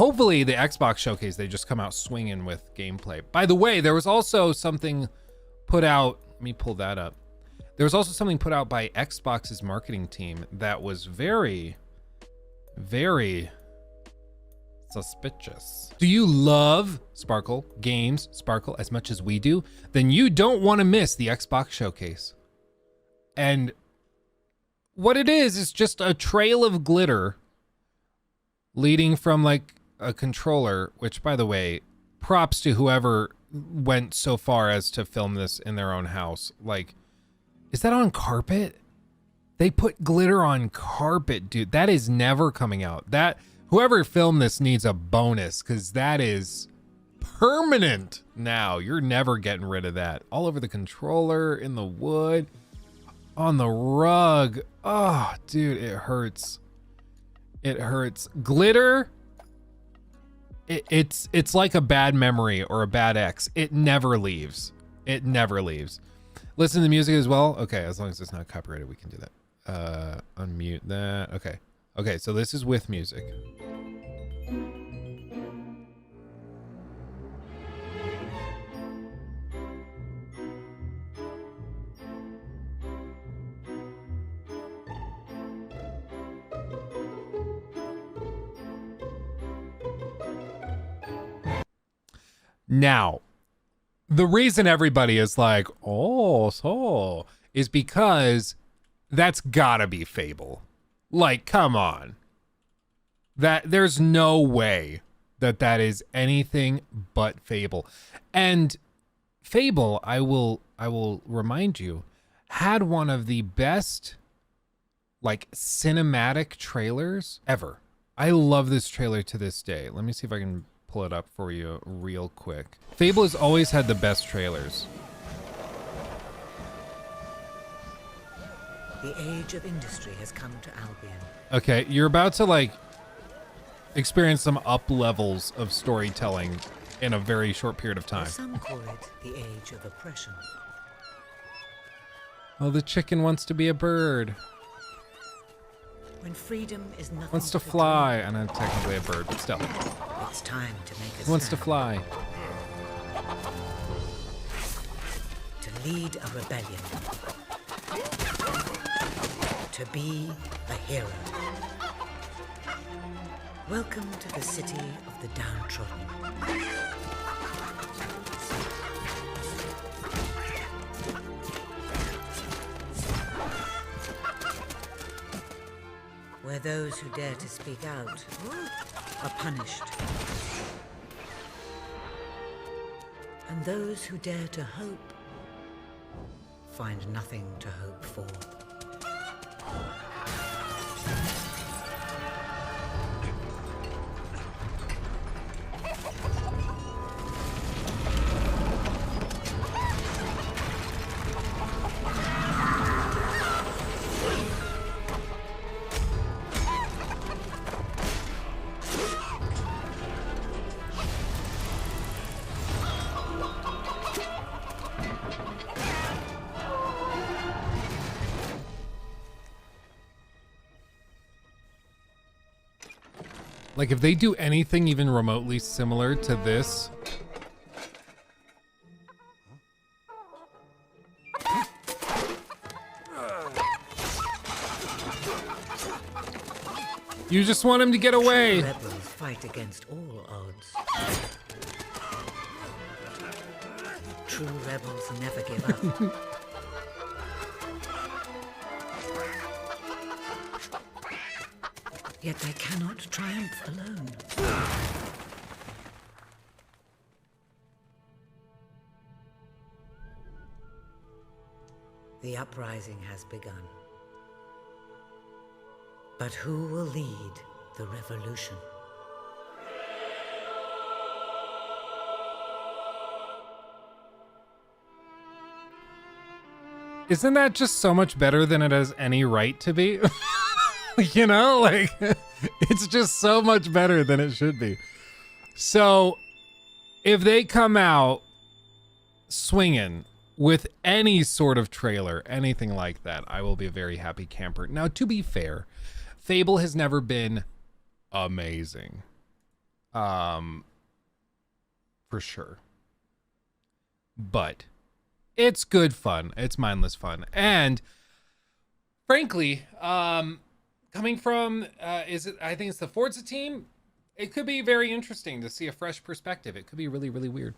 hopefully the Xbox showcase, they just come out swinging with gameplay. By the way, there was also something put out. Let me pull that up. There was also something put out by Xbox's marketing team that was very, very suspicious. Do you love Sparkle games, Sparkle, as much as we do? Then you don't want to miss the Xbox showcase. And what it is just a trail of glitter leading from like a controller, which, by the way, props to whoever went so far as to film this in their own house. Like, is that on carpet? They put glitter on carpet, dude. That is never coming out. That whoever filmed this needs a bonus, because that is permanent now. You're never getting rid of that. All over the controller, in the wood, on the rug. Oh, dude, it hurts. It hurts. Glitter, it's like a bad memory or a bad ex. It never leaves. It never leaves. Listen to the music as well. Okay, as long as it's not copyrighted, we can do that. Unmute that. Okay. Okay, so this is with music. Now, the reason everybody is like, oh, so, is because that's gotta be Fable. Like, come on. That there's no way that that is anything but Fable. And Fable, I will remind you, had one of the best like cinematic trailers ever. I love this trailer to this day. Let me see if I can pull it up for you real quick. Fable has always had the best trailers. The age of industry has come to Albion. Okay, you're about to like experience some up levels of storytelling in a very short period of time. Some call it the age of oppression. Oh, the chicken wants to be a bird. When freedom is nothing Wants to fly, and I'm technically a bird, but still. It's time to make a stand. Wants to fly. To lead a rebellion. To be a hero. Welcome to the city of the downtrodden. Where those who dare to speak out are punished. And those who dare to hope find nothing to hope for. Like, if they do anything even remotely similar to this, you just want him to get away. Rebels fight against all odds. True rebels never give up. Yet they cannot triumph alone. The uprising has begun. But who will lead the revolution? Isn't that just so much better than it has any right to be? You know, like, it's just so much better than it should be. So if they come out swinging with any sort of trailer, anything like that, I will be a very happy camper. Now, to be fair, Fable has never been amazing. For sure. But it's good fun. It's mindless fun. And frankly, coming from I think it's the Forza team, it could be very interesting to see a fresh perspective. It could be really, really weird.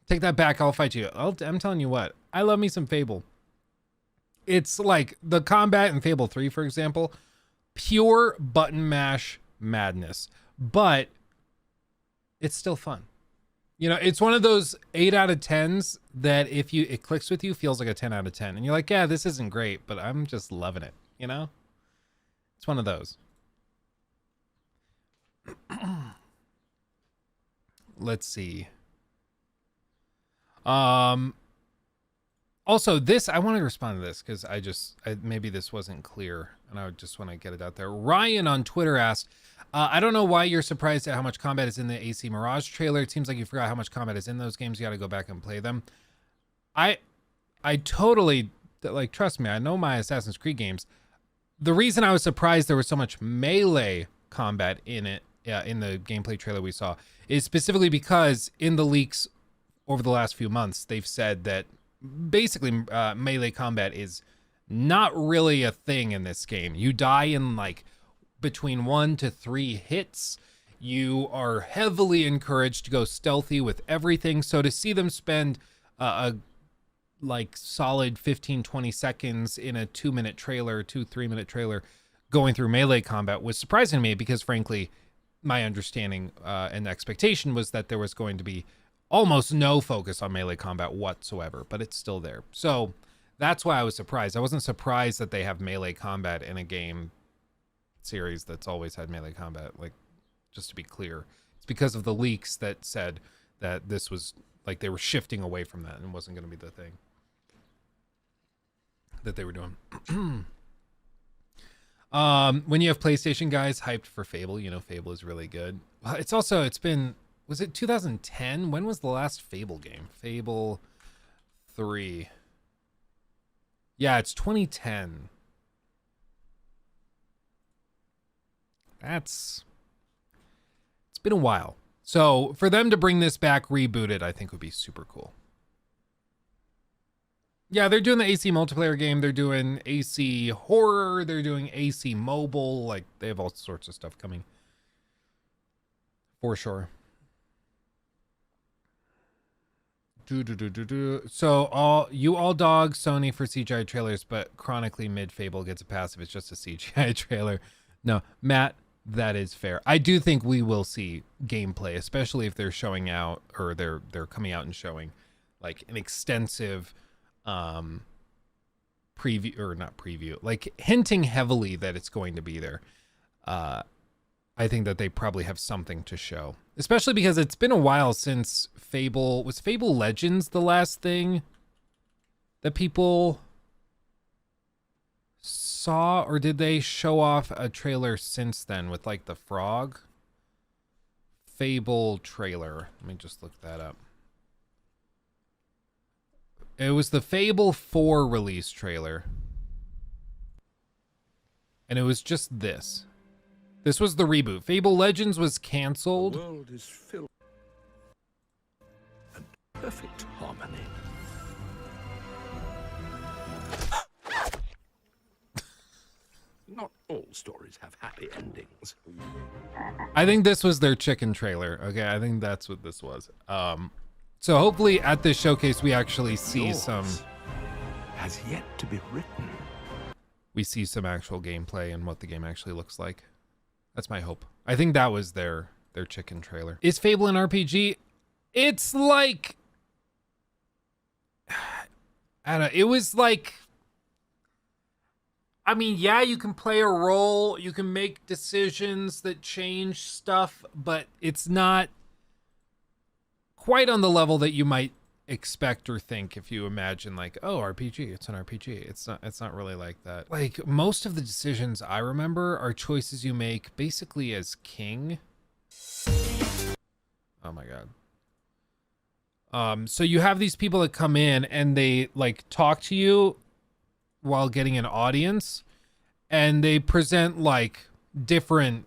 Take that back, I'll fight you. I'm telling you what, I love me some Fable. It's like the combat in Fable 3, for example, pure button mash madness, but it's still fun. You know, it's one of those 8 out of 10s that if it clicks with you, feels like a 10 out of 10. And you're like, yeah, this isn't great, but I'm just loving it, you know? It's one of those. Let's see. Also, this, I want to respond to this because maybe this wasn't clear and I just want to get it out there. Ryan on Twitter asked, I don't know why you're surprised at how much combat is in the AC Mirage trailer. It seems like you forgot how much combat is in those games. You got to go back and play them. I totally, like, trust me, I know my Assassin's Creed games. The reason I was surprised there was so much melee combat in it, in the gameplay trailer we saw, is specifically because in the leaks over the last few months, they've said that basically melee combat is not really a thing in this game. You die in like between 1 to 3 hits. You are heavily encouraged to go stealthy with everything. So to see them spend a like solid 15-20 seconds in a 2-minute trailer, 3-minute trailer going through melee combat was surprising to me because frankly my understanding and expectation was that there was going to be almost no focus on melee combat whatsoever, but it's still there. So that's why I was surprised. I wasn't surprised that they have melee combat in a game series that's always had melee combat. Like, just to be clear, it's because of the leaks that said that this was like they were shifting away from that and wasn't going to be the thing that they were doing. When you have PlayStation guys hyped for Fable, you know Fable is really good. It's been, was it 2010? When was the last Fable game? Fable 3. Yeah, it's 2010. It's been a while. So for them to bring this back, reboot it, I think would be super cool. Yeah, they're doing the AC multiplayer game. They're doing AC horror. They're doing AC mobile. Like, they have all sorts of stuff coming. For sure. So all dog Sony for CGI trailers, but chronically mid Fable gets a pass if it's just a CGI trailer. No, Matt, that is fair. I do think we will see gameplay, especially if they're showing out or they're coming out and showing like an extensive preview, or not preview, like hinting heavily that it's going to be there. I think that they probably have something to show, especially because it's been a while since Fable. Was Fable Legends the last thing that people saw, or did they show off a trailer since then with like the frog? Fable trailer. Let me just look that up. It was the Fable 4 release trailer. And it was just this. This was the reboot. Fable Legends was canceled. The world is filled with perfect harmony. Not all stories have happy endings. I think this was their chicken trailer. Okay, I think that's what this was. So hopefully at this showcase we actually see Yours some has yet to be written. We see some actual gameplay and what the game actually looks like. That's my hope. I think that was their chicken trailer. Is Fable an RPG? It's like, I don't know. It was like, I mean, yeah, you can play a role, you can make decisions that change stuff, but it's not quite on the level that you might expect or think if you imagine like, oh, RPG, it's an RPG. It's not really like that. Like, most of the decisions I remember are choices you make basically as king. Oh my god. So you have these people that come in and they like talk to you while getting an audience, and they present like different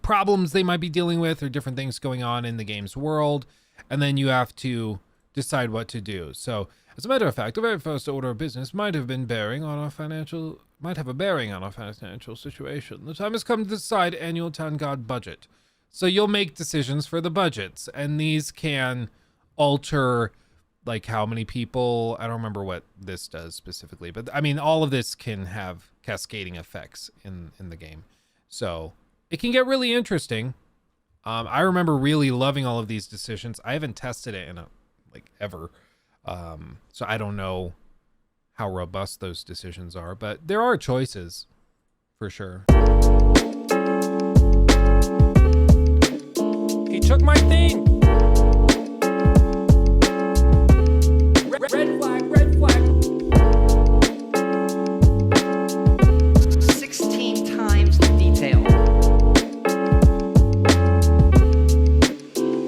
problems they might be dealing with or different things going on in the game's world, and then you have to decide what to do. So, as a matter of fact, the very first order of business might have a bearing on our financial situation. The time has come to decide annual town guard budget. So you'll make decisions for the budgets, and these can alter like how many people. I don't remember what this does specifically, but I mean all of this can have cascading effects in the game. So it can get really interesting. I remember really loving all of these decisions. I haven't tested it in ever. So I don't know how robust those decisions are, but there are choices for sure. He took my thing.